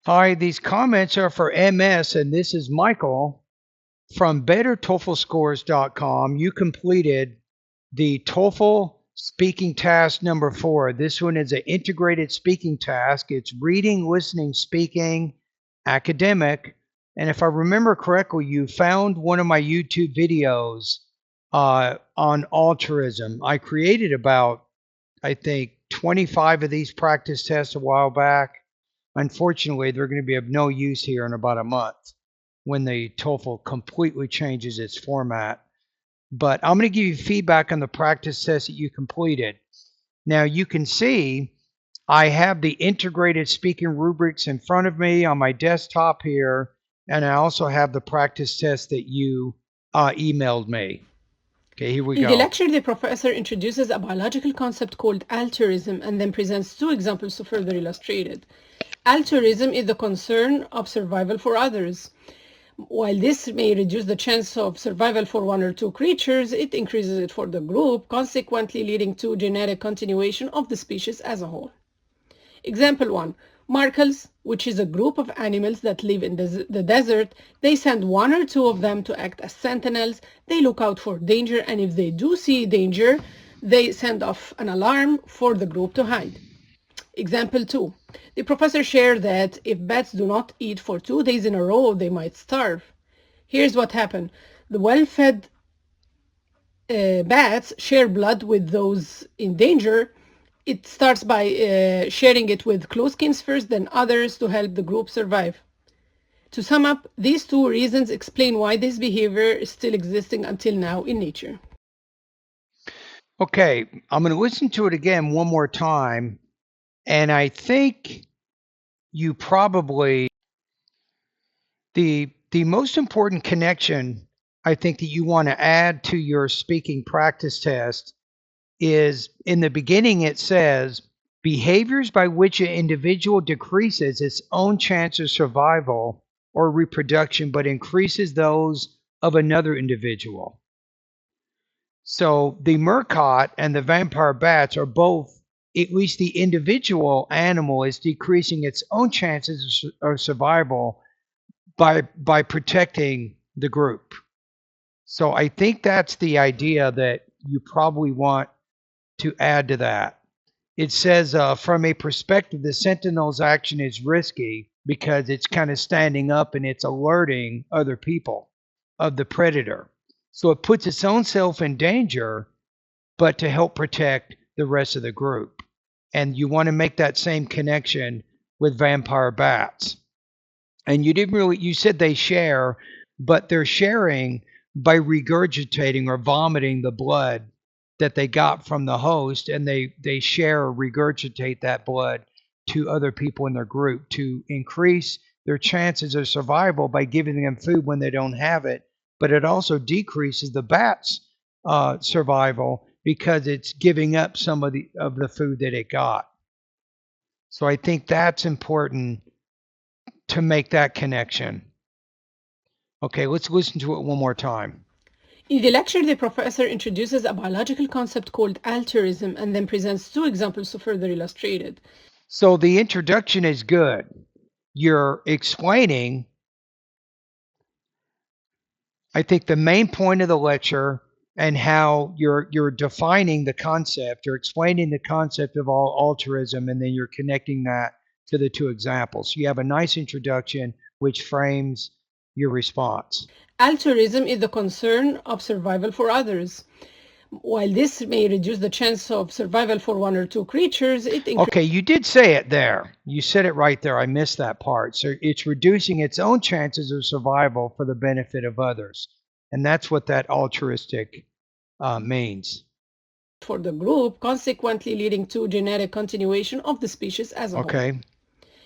Hi, these comments are for MS, and this is Michael from bettertoeflscores.com. You completed the TOEFL speaking task number 4. This one is an integrated speaking task. It's reading, listening, speaking, academic. And if I remember correctly, you found one of my YouTube videos on altruism. I created about, I think, 25 of these practice tests a while back. Unfortunately, they're going to be of no use here in about a month when the TOEFL completely changes its format. But I'm going to give you feedback on the practice test that you completed. Now you can see I have the integrated speaking rubrics in front of me on my desktop here, and I also have the practice test that you emailed me. Okay, here we In the go. lecture, the professor introduces a biological concept called altruism and then presents two examples to further illustrate it. Altruism is the concern of survival for others. While this may reduce the chance of survival for one or two creatures, it increases it for the group, consequently leading to genetic continuation of the species as a whole. Example 1. Markals, which is a group of animals that live in the desert, they send one or two of them to act as sentinels. They look out for danger, and if they do see danger, they send off an alarm for the group to hide. Example 2. The professor shared that if bats do not eat for 2 days in a row, they might starve. Here's what happened. The well-fed bats share blood with those in danger. It starts by sharing it with clotheskins first, then others to help the group survive. To sum up, these two reasons explain why this behavior is still existing until now in nature. Okay, I'm going to listen to it again one more time, and I think you probably the most important connection I think that you want to add to your speaking practice test is in the beginning it says behaviors by which an individual decreases its own chance of survival or reproduction but increases those of another individual. So the meerkat and the vampire bats are both, at least the individual animal is decreasing its own chances of survival by protecting the group. So I think that's the idea that you probably want to add to that. It says from a perspective, the sentinel's action is risky because it's kind of standing up and it's alerting other people of the predator. So it puts its own self in danger, but to help protect the rest of the group. And you want to make that same connection with vampire bats. And you didn't really, you said they share, but they're sharing by regurgitating or vomiting the blood that they got from the host, and they share or regurgitate that blood to other people in their group to increase their chances of survival by giving them food when they don't have it. But it also decreases the bat's survival because it's giving up some of the food that it got. So I think that's important to make that connection. Okay, let's listen to it one more time. In the lecture, the professor introduces a biological concept called altruism and then presents two examples to further illustrate it. So the introduction is good. You're explaining, I think, the main point of the lecture and how you're defining the concept. You're explaining the concept of altruism, and then you're connecting that to the two examples. So you have a nice introduction which frames your response. Altruism is the concern of survival for others. While this may reduce the chance of survival for one or two creatures, it increases. Okay, you did say it there. You said it right there. I missed that part. So it's reducing its own chances of survival for the benefit of others. And that's what that altruistic means. For the group, consequently leading to genetic continuation of the species as a whole. Okay.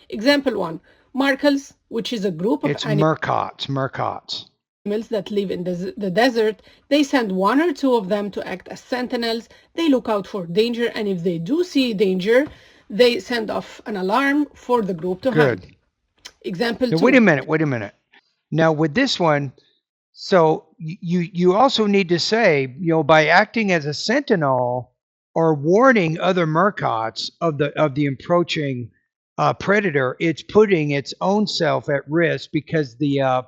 Example 1. Markals, which is a group of It's meerkats. animals that live in the desert, they send one or two of them to act as sentinels. They look out for danger, and if they do see danger, they send off an alarm for the group to Good. hide. Example Now, 2. wait a minute. Now with this one, so you also need to say, by acting as a sentinel or warning other meerkats of the approaching predator, it's putting its own self at risk because the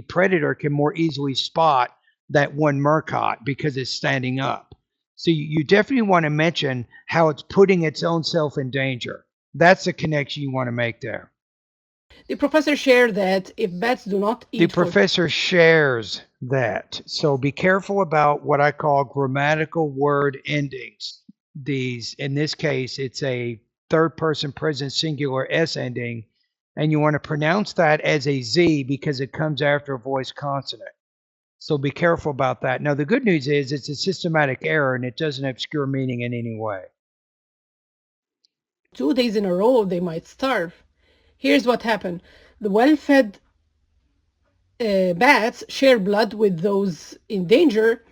predator can more easily spot that one meerkat because it's standing up. So you definitely want to mention how it's putting its own self in danger. That's the connection you want to make there. The professor shared that if bats do not The eat for professor shares that. So be careful about what I call grammatical word endings. These, in this case, it's a third person present singular S ending, and you want to pronounce that as a Z because it comes after a voiced consonant. So be careful about that. Now, the good news is it's a systematic error and it doesn't obscure meaning in any way. 2 days in a row, they might starve. Here's what happened. The well-fed bats share blood with those in danger.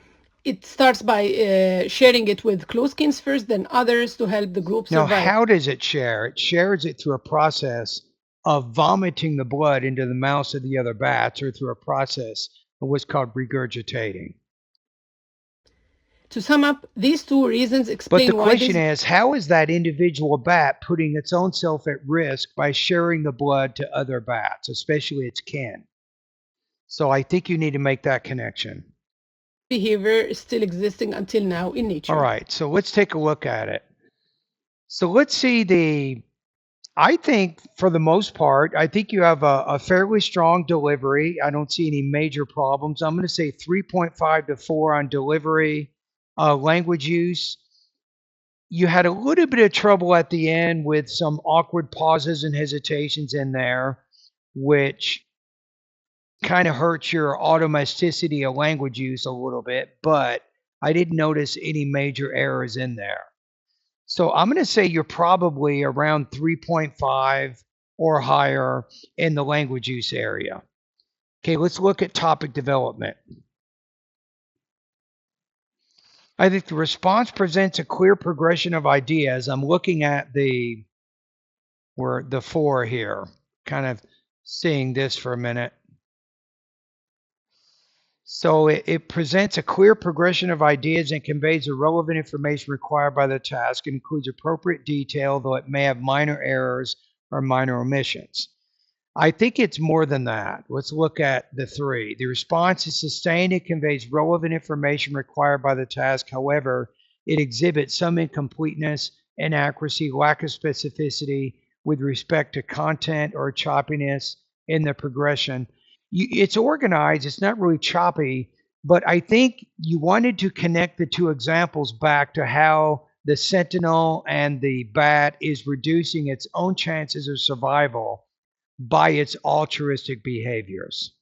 It starts by sharing it with closeskins first, then others to help the group Now, survive. how does it share? It shares it through a process of vomiting the blood into the mouths of the other bats or through a process of what's called regurgitating. To sum up, these 2 reasons But explain the why question this is, how is that individual bat putting its own self at risk by sharing the blood to other bats, especially its kin? So I think you need to make that connection. behavior is still existing until now in nature. All right, so let's take a look at it. So let's see I think for the most part, I think you have a fairly strong delivery. I don't see any major problems. I'm going to say 3.5 to 4 on delivery. Language use, you had a little bit of trouble at the end with some awkward pauses and hesitations in there, which kind of hurts your automaticity of language use a little bit, but I didn't notice any major errors in there. So I'm going to say you're probably around 3.5 or higher in the language use area. Okay, let's look at topic development. I think the response presents a clear progression of ideas. I'm looking at the 4 here, kind of seeing this for a minute. So it presents a clear progression of ideas and conveys the relevant information required by the task. It includes appropriate detail, though it may have minor errors or minor omissions. I think it's more than that. Let's look at the 3. The response is sustained. It conveys relevant information required by the task. However, it exhibits some incompleteness, inaccuracy, lack of specificity with respect to content or choppiness in the progression. It's organized. It's not really choppy, but I think you wanted to connect the 2 examples back to how the sentinel and the bat is reducing its own chances of survival by its altruistic behaviors.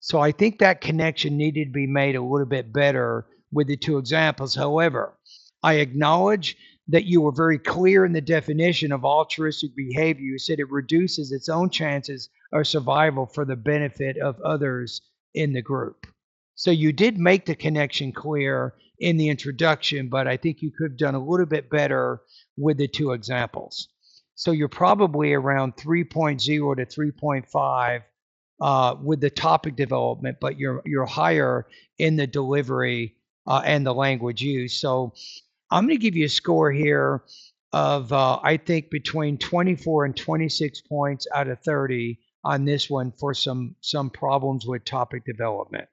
So I think that connection needed to be made a little bit better with the 2 examples. However, I acknowledge that you were very clear in the definition of altruistic behavior. You said it reduces its own chances of survival for the benefit of others in the group. So you did make the connection clear in the introduction, but I think you could have done a little bit better with the 2 examples. So you're probably around 3.0 to 3.5 with the topic development, but you're higher in the delivery and the language use. So I'm going to give you a score here of I think between 24 and 26 points out of 30 on this one for some problems with topic development.